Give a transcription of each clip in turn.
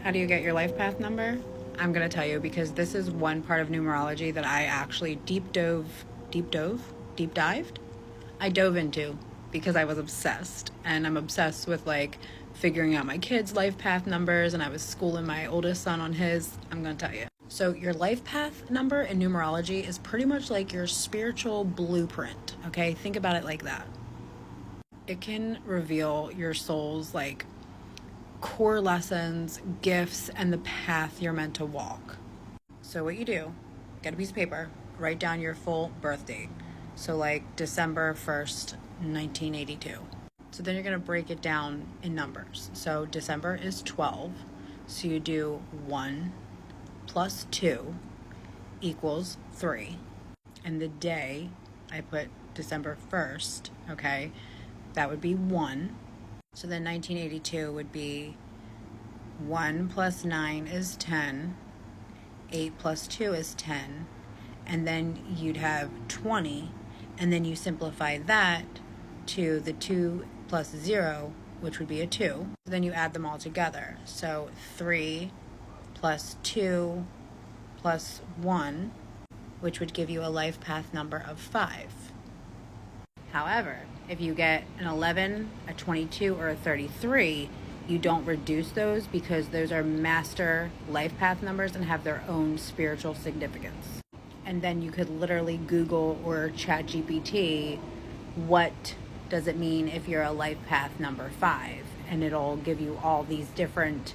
How do you get your life path number? I'm going to tell you, because this is one part of numerology that I actually dived? I dove into because I was obsessed. And I'm obsessed with like figuring out my kids' life path numbers, and I was schooling my oldest son on his. I'm going to tell you. So your life path number in numerology is pretty much like your spiritual blueprint, okay? Think about it like that. It can reveal your soul's like core lessons, gifts, and the path you're meant to walk. So what you do, get a piece of paper, write down your full birth date. So like December 1st, 1982. So then you're going to break it down in numbers. So December is 12. So you do 1 plus 2 equals 3. And the day, I put December 1st, okay? That would be 1. So then 1982 would be 1 plus 9 is 10. 8 plus 2 is 10. And then you'd have 20. And then you simplify that to the 2 plus 0, which would be a 2. Then you add them all together. So 3 plus 2 plus 1, which would give you a life path number of 5. However, if you get an 11, a 22, or a 33, you don't reduce those, because those are master life path numbers and have their own spiritual significance. And then you could literally Google or chat GPT, what does it mean if you're a life path number 5? And it'll give you all these different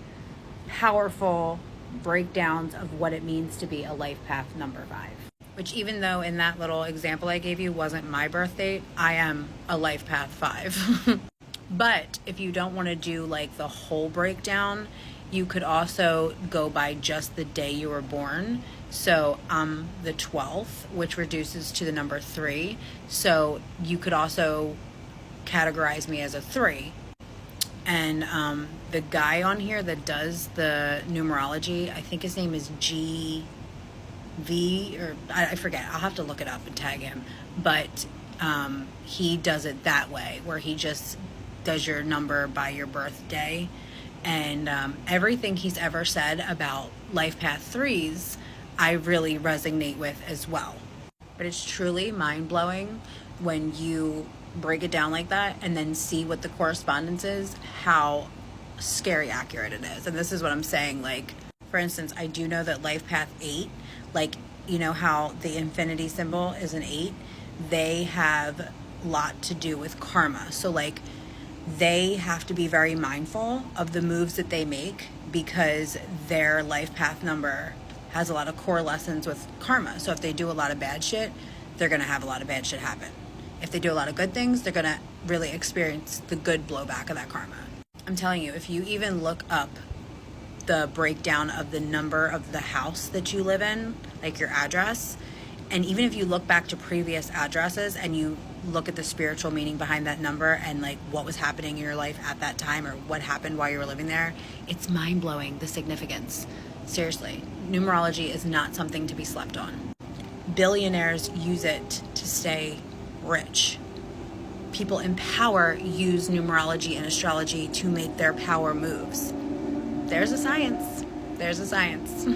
powerful breakdowns of what it means to be a life path number 5. Which, even though in that little example I gave you wasn't my birth date, I am a life path 5. But if you don't want to do like the whole breakdown, you could also go by just the day you were born. So I'm the 12th, which reduces to the number 3. So you could also categorize me as a 3. And the guy on here that does the numerology, I think his name is GV, or I forget. I'll have to look it up and tag him. But he does it that way, where he just does your number by your birthday. And everything he's ever said about life path 3s, I really resonate with as well. But it's truly mind-blowing when you break it down like that and then see what the correspondence is, how scary accurate it is. And this is what I'm saying. Like, for instance, I do know that life path 8, like, you know how the infinity symbol is an 8? They have a lot to do with karma. So like, they have to be very mindful of the moves that they make, because their life path number has a lot of core lessons with karma. So if they do a lot of bad shit, they're going to have a lot of bad shit happen. If they do a lot of good things, they're going to really experience the good blowback of that karma. I'm telling you, if you even look up the breakdown of the number of the house that you live in, like your address, and even if you look back to previous addresses and you look at the spiritual meaning behind that number and like what was happening in your life at that time, or what happened while you were living there, it's mind-blowing, the significance. Seriously, numerology is not something to be slept on. Billionaires use it to stay rich. People in power use numerology and astrology to make their power moves. There's a science. There's a science.